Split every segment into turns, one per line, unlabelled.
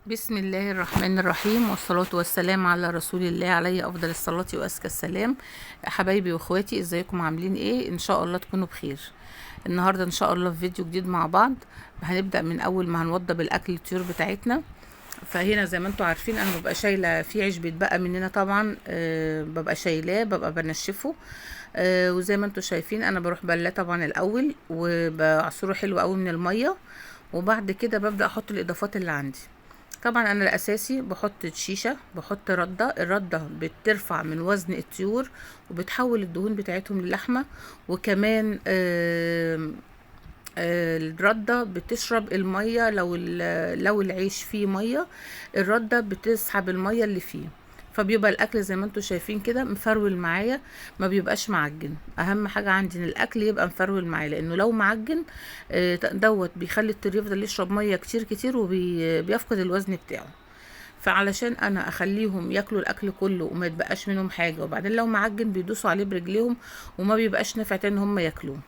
بسم الله الرحمن الرحيم، والصلاة والسلام على رسول الله عليه أفضل الصلاة وأزكى السلام. حبايبي واخواتي، ازيكم؟ عاملين ايه؟ ان شاء الله تكونوا بخير. النهاردة ان شاء الله في فيديو جديد مع بعض. هنبدأ من اول ما هنوضب الاكل الطيور بتاعتنا. فهنا زي ما انتم عارفين انا ببقى شايله في عيش بيتبقى مننا طبعا، ببقى شايلاه، ببقى بنشفه. وزي ما انتم شايفين انا بروح بلاه طبعا الاول وبعصره حلو قوي من الميه، وبعد كده ببدأ احط الاضافات اللي عندي. طبعا انا الاساسي بحط شيشه، بحط الرده بترفع من وزن الطيور وبتحول الدهون بتاعتهم للحمه. وكمان الرده بتشرب الميه، لو العيش فيه ميه الرده بتسحب الميه اللي فيه، فبيبقى الاكل زي ما انتم شايفين كده مفرول معايا، ما بيبقاش معجن. اهم حاجه عندي ان الاكل يبقى مفرول معايا، لانه لو معجن دوت بيخلي الطير يفضل يشرب ميه كتير كتير وبيفقد الوزن بتاعه. فعلشان انا اخليهم ياكلوا الاكل كله وما يتبقاش منهم حاجه، وبعدين لو معجن بيدوسوا عليه برجليهم وما بيبقاش نافع تاني ان هم ياكلوه.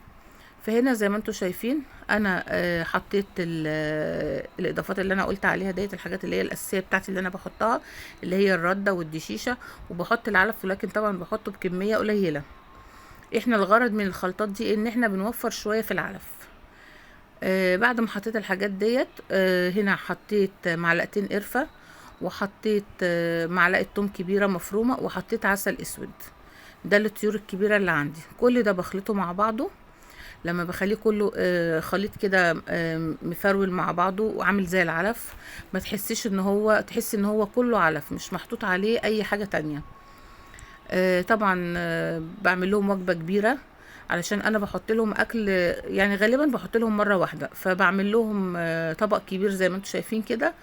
فهنا زي ما انتم شايفين انا حطيت الاضافات اللي انا قلت عليها ديت، الحاجات اللي هي الاساسيه بتاعتي اللي انا بحطها، اللي هي الرده والدشيشه، وبحط العلف، ولكن طبعا بحطه بكميه قليله. احنا الغرض من الخلطات دي ان احنا بنوفر شويه في العلف. بعد ما حطيت الحاجات ديت هنا حطيت معلقتين قرفه، وحطيت معلقه توم كبيره مفرومه، وحطيت عسل اسود. ده للطيور الكبيره اللي عندي. كل ده بخلطه مع بعضه. لما بخليه كله خليط كده مفرول مع بعضه وعامل زي العلف، ما تحسيش ان هو، تحس ان هو كله علف مش محطوط عليه اي حاجة تانية. طبعا بعمل لهم وجبة كبيرة، علشان انا بحط لهم اكل، يعني غالبا بحط لهم مرة واحدة، فبعمل لهم طبق كبير زي ما انتم شايفين كده.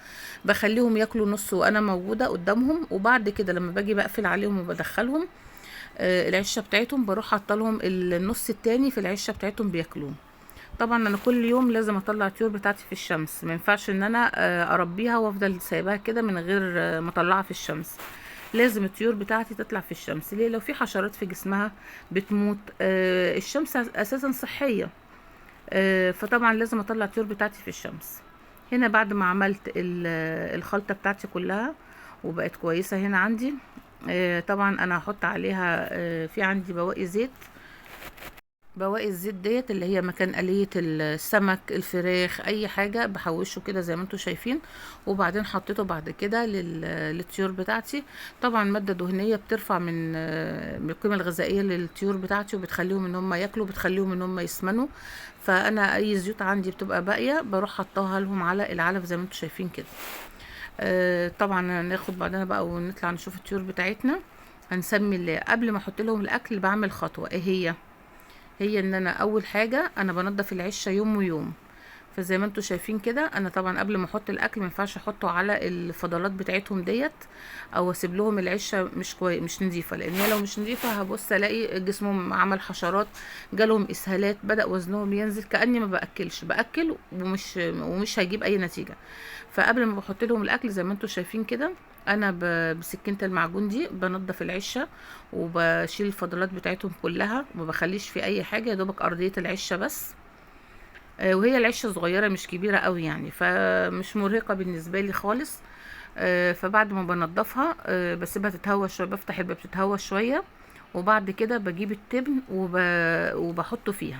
بخليهم ياكلوا نص وانا موجودة قدامهم، وبعد كده لما باجي بقفل عليهم وبدخلهم العشه بتاعتهم، بروح حاطه لهم النص التاني في العشه بتاعتهم بياكلوه. طبعا انا كل يوم لازم اطلع الطيور بتاعتي في الشمس، ما ينفعش ان انا اربيها وافضل سايباها كده من غير ما اطلعها في الشمس. لازم الطيور بتاعتي تطلع في الشمس. ليه؟ لو في حشرات في جسمها بتموت. الشمس اساسا صحيه. فطبعا لازم اطلع الطيور بتاعتي في الشمس. هنا بعد ما عملت الخلطه بتاعتي كلها وبقت كويسه هنا عندي، طبعا انا هحط عليها في عندي بواقي زيت. بواقي الزيت ديت اللي هي مكان قلية السمك، الفراخ، اي حاجة بحوشه كده زي ما انتم شايفين. وبعدين حطيته بعد كده للطيور بتاعتي. طبعا مادة دهنية بترفع من القيمة الغذائية للطيور بتاعتي، وبتخليهم ان هم ياكلوا، بتخليهم ان هم يسمنوا. فانا اي زيوت عندي بتبقى باقية بروح حطاها لهم على العلف زي ما انتم شايفين كده. طبعا ناخد بعدنا بقى ونطلع نشوف الطيور بتاعتنا. هنسمي الله. قبل ما احط لهم الاكل بعمل خطوة، ايه هي ان انا اول حاجه انا بنضف العشه يوم ويوم. فزي ما انتم شايفين كده انا طبعا قبل ما احط الاكل ما ينفعش احطه على الفضلات بتاعتهم ديت، او اسيب لهم العشه مش نظيفه، لان هي لو مش نظيفه هبص الاقي جسمهم عمل حشرات، جالهم اسهالات، بدا وزنهم ينزل، كاني ما باكلش، باكل ومش هيجيب اي نتيجه. فقبل ما بحط لهم الاكل زي ما انتم شايفين كده انا بسكينه المعجون دي بنضف العشه، وبشيل الفضلات بتاعتهم كلها، وما بخليش في اي حاجه، يا دوبك ارضيه العشه بس. وهي العشه صغيره مش كبيره قوي يعني، فمش مرهقه بالنسبه لي خالص. فبعد ما بنضفها بسيبها تتهوى شويه، بفتح الباب تتهوى شويه، وبعد كده بجيب التبن وبحطه فيها.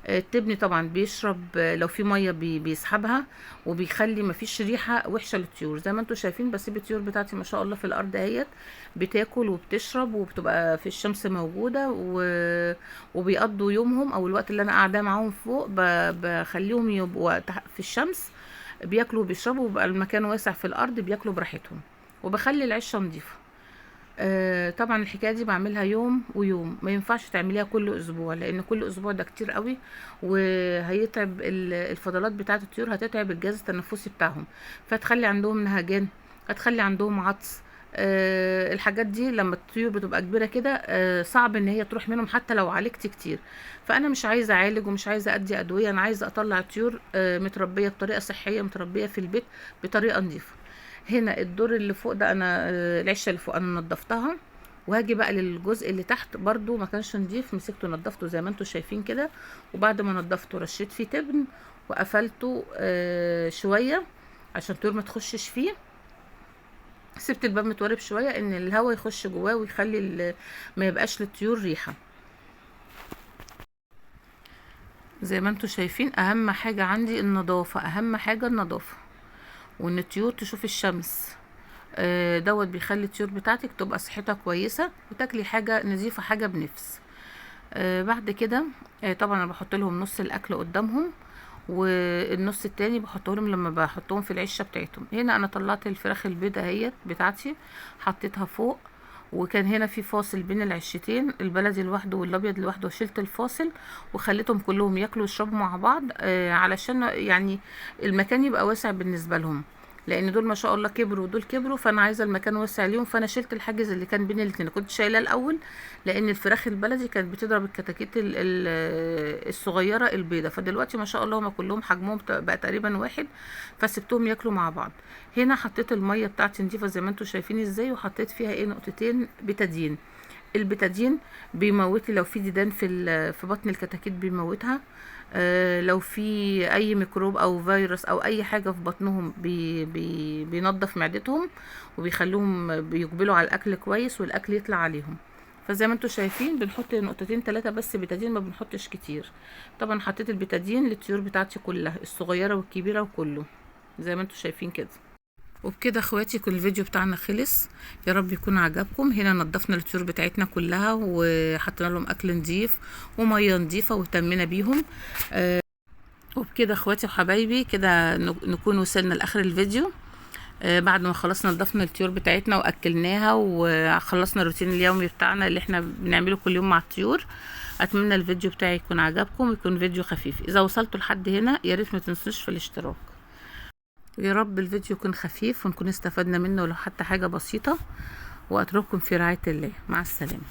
التبن طبعا بيشرب لو في ميه بيسحبها، وبيخلي مفيش ريحه وحشه للطيور. زي ما انتم شايفين بسيب الطيور بتاعتي ما شاء الله في الارض اهيت، بتاكل وبتشرب وبتبقى في الشمس موجوده وبيقضوا يومهم، او الوقت اللي انا قاعده معاهم فوق بخليهم يبقوا في الشمس، بياكلوا وبيشربوا، وبقى المكان واسع في الارض بياكلوا براحتهم، وبخلي العشه نظيفه. طبعا الحكايه دي بعملها يوم ويوم، ما ينفعش تعمليها كل اسبوع، لان كل اسبوع ده كتير قوي، وهيتعب الفضلات بتاعه الطيور، هتتعب الجهاز التنفسي بتاعهم، فتخلي عندهم نهجان، هتخلي عندهم عطس. الحاجات دي لما الطيور بتبقى كبيره كده صعب ان هي تروح منهم حتى لو عالجت كتير. فانا مش عايزه اعالج ومش عايزه ادي ادويه، انا عايزه اطلع الطيور متربيه بطريقه صحيه، متربيه في البيت بطريقه نظيفه. هنا الدور اللي فوق ده انا العشه اللي فوق انا نضفتها، وهاجي بقى للجزء اللي تحت برضو ما كانش نضيف، مسكته نضفته زي ما انتم شايفين كده، وبعد ما نضفته رشيت فيه تبن وقفلته شويه، عشان الطيور ما تخشش فيه. سبت الباب متورب شويه ان الهواء يخش جواه ويخلي ما يبقاش للطيور ريحه. زي ما انتوا شايفين اهم حاجه عندي النظافه، اهم حاجه النظافه، وان الطيور تشوف الشمس. دوت بيخلي الطيور بتاعتك تبقى صحتها كويسه وتاكلي حاجه نظيفه، حاجه بنفس. بعد كده طبعا انا بحط لهم نص الاكل قدامهم، والنص التاني بحطه لهم لما بحطهم في العشه بتاعتهم. هنا انا طلعت الفراخ البيضه اهيت بتاعتي، حطيتها فوق، وكان هنا في فاصل بين العشتين، البلدي لوحده والابيض لوحده، وشلت الفاصل وخليتهم كلهم ياكلوا ويشربوا مع بعض، علشان يعني المكان يبقى واسع بالنسبه لهم، لان دول ما شاء الله كبروا ودول كبروا، فانا عايزه المكان واسع ليهم. فانا شلت الحاجز اللي كان بين الاتنين، كنت شايلاه الاول لان الفراخ البلدي كانت بتضرب الكتاكيت الصغيره البيضه، فدلوقتي ما شاء الله هما كلهم حجمهم بقى تقريبا واحد، فسبتهم ياكلوا مع بعض. هنا حطيت الميه بتاعتي نضيفه زي ما انتم شايفين ازاي، وحطيت فيها نقطتين بتادين. البتادين بيموت لو في ديدان في بطن الكتاكيت بيموتها. لو في اي ميكروب او فيروس او اي حاجه في بطنهم بينظف معدتهم، وبيخلوهم بيقبلوا على الاكل كويس والاكل يطلع عليهم. فزي ما انتم شايفين بنحط نقطتين 3 بس بتادين، ما بنحطش كتير. طبعا حطيت البتادين للطيور بتاعتي كلها، الصغيره والكبيره وكله زي ما انتم شايفين كده. وبكده اخواتي كل الفيديو بتاعنا خلص، يا رب يكون عجبكم. هنا نضفنا الطيور بتاعتنا كلها وحطينا لهم اكل نضيف وميه نضيفه واهتمينا بيهم. وبكده اخواتي وحبايبي كده نكون وصلنا لاخر الفيديو. بعد ما خلصنا نضفنا الطيور بتاعتنا واكلناها وخلصنا الروتين اليومي بتاعنا اللي احنا بنعمله كل يوم مع الطيور. اتمنى الفيديو بتاعي يكون عجبكم، يكون فيديو خفيف. اذا وصلتوا لحد هنا يا ريت ما تنسوش في الاشتراك. يا رب الفيديو يكون خفيف ونكون استفدنا منه ولو حتى حاجة بسيطة، واترككم في رعاية الله. مع السلامة.